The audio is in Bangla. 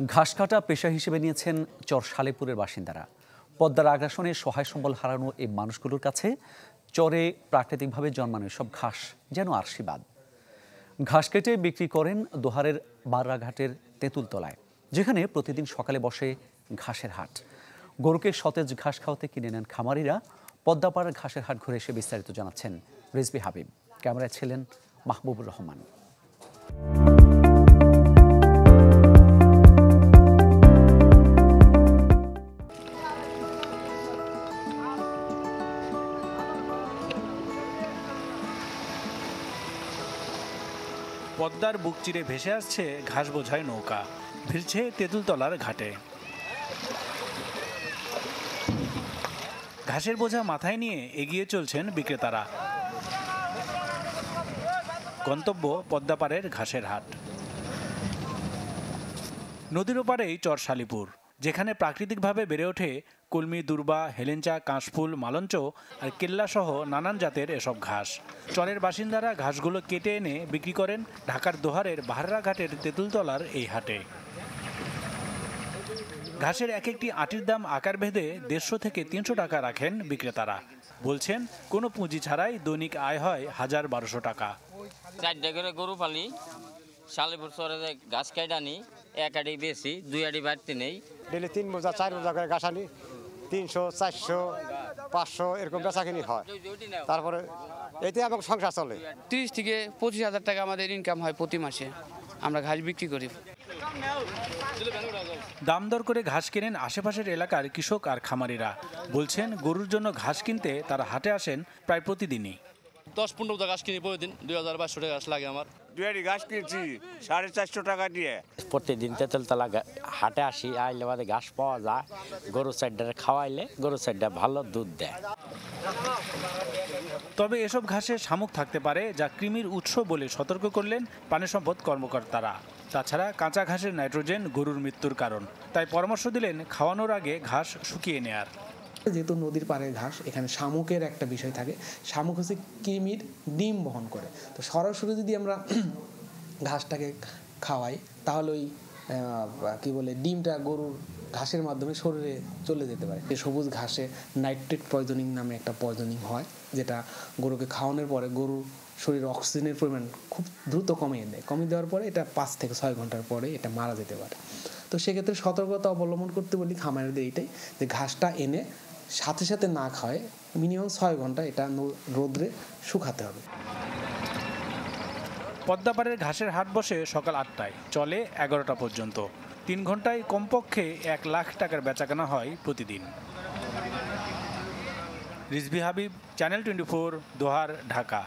ঘাস কাটা পেশা হিসেবে নিয়েছেন চর সালেপুরের বাসিন্দারা। পদ্মার আগ্রাসনে সহায় সম্বল হারানো এই মানুষগুলোর কাছে চরে প্রাকৃতিকভাবে জন্মানো সব ঘাস যেন আশীর্বাদ। ঘাস কেটে বিক্রি করেন দোহারের বাররাঘাটের তেঁতুলতলায়, যেখানে প্রতিদিন সকালে বসে ঘাসের হাট। গরুকে সতেজ ঘাস খাওয়াতে কিনে নেন খামারিরা। পদ্মাপাড়ার ঘাসের হাট ঘুরে এসে বিস্তারিত জানাচ্ছেন রিজভী হাবিব। ক্যামেরায় ছিলেন মাহবুবুর রহমান। পদ্মার বুক চিরে ভেসে আসছে ঘাস বোঝাই নৌকা, ভিড়ছে তেঁতুলতলার ঘাটে। ঘাসের বোঝা মাথায় নিয়ে এগিয়ে চলছেন বিক্রেতারা। গন্তব্য পদ্মাপাড়ের ঘাসের হাট। নদীর ওপারেই চর সালিপুর, যেখানে প্রাকৃতিকভাবে বেড়ে ওঠে কলমি, দুর্বা, হেলেঞ্চা, কাশফুল, মালঞ্চ আর কেল্লা সহ নানান জাতের এসব ঘাস। চরের বাসিন্দারা ঘাসগুলো কেটে এনে বিক্রি করেন ঢাকার দোহারের বাররাঘাটের তেঁতুলতলার এই হাটে। ঘাসের এক একটি আটির দাম আকার ভেদে 150 থেকে 300 টাকা রাখেন বিক্রেতারা। বলছেন কোনো পুঁজি ছাড়াই দৈনিক আয় হয় 1000-1200 টাকা। 4টা করে গরু পালি, সালেপুর চরে ঘাস কেটে আনি, 1 আড়ি বেশি, 2 আড়ি বাড়তি নেই। ডেলি 3 বোঝা 4 বোঝা করে ঘাস আনি, 300, 400, 500 এরকম বেচাকিনি হয়। তারপরে এতে আমার সংসার চলে। 30 থেকে 25,000 টাকা আমাদের ইনকাম হয় প্রতি মাসে। আমরা ঘাস বিক্রি করি। দাম দর করে ঘাস কেনেন আশেপাশের এলাকার কৃষক আর খামারিরা। বলছেন গরুর জন্য ঘাস কিনতে তারা হাটে আসেন প্রায় প্রতিদিনই। 10-15 ঘাস কিনি প্রতিদিন, 2500 টাকা ঘাস লাগে আমার। 2 আড়ি ঘাস কিনছি 450 টাকা দিয়ে। প্রতিদিন তেঁতুলতলা হাটে আসি, আইলে বাদে ঘাস পাওয়া যায়। গরু সাইডটা খাওয়াইলে গরু সাইডটা ভালো দুধ দেয়। তবে এসব ঘাসে শামুক থাকতে পারে, যা কৃমির উৎস বলে সতর্ক করলেন প্রাণী সম্পদ কর্মকর্তারা। তাছাড়া কাঁচা ঘাসের নাইট্রোজেন গরুর মৃত্যুর কারণ, তাই পরামর্শ দিলেন খাওয়ানোর আগে ঘাস শুকিয়ে নেয়ার। যেহেতু নদীর পাড়ের ঘাস, এখানে শামুকের একটা বিষয় থাকে। শামুক হচ্ছে কৃমির ডিম বহন করে। তো সরাসরি যদি আমরা ঘাসটাকে খাওয়াই, তাহলে ওই ডিমটা গরুর ঘাসের মাধ্যমে শরীরে চলে যেতে পারে। সবুজ ঘাসে নাইট্রেট পয়জনিং নামে একটা পয়জনিং হয়, যেটা গরুকে খাওয়ানোর পরে গরুর শরীরে অক্সিজেনের পরিমাণ খুব দ্রুত কমিয়ে দেয়। কমিয়ে দেওয়ার পরে এটা 5 থেকে 6 ঘন্টার পরে এটা মারা যেতে পারে। তো সেক্ষেত্রে সতর্কতা অবলম্বন করতে বলি খামারিদের এইটাই, যে ঘাসটা এনে সাথে সাথে না খাওয়ায় মিনিমাম 6 ঘন্টা এটা রোদ্রে শুকাতে হবে। পদ্মাপাড়ের ঘাসের হাট বসে সকাল 8টায়, চলে 11টা পর্যন্ত। 3 ঘন্টায় কমপক্ষে 1 লাখ টাকার বেচাকেনা হয় প্রতিদিন। রিজভী হাবিব, চ্যানেল 24, দোহার, ঢাকা।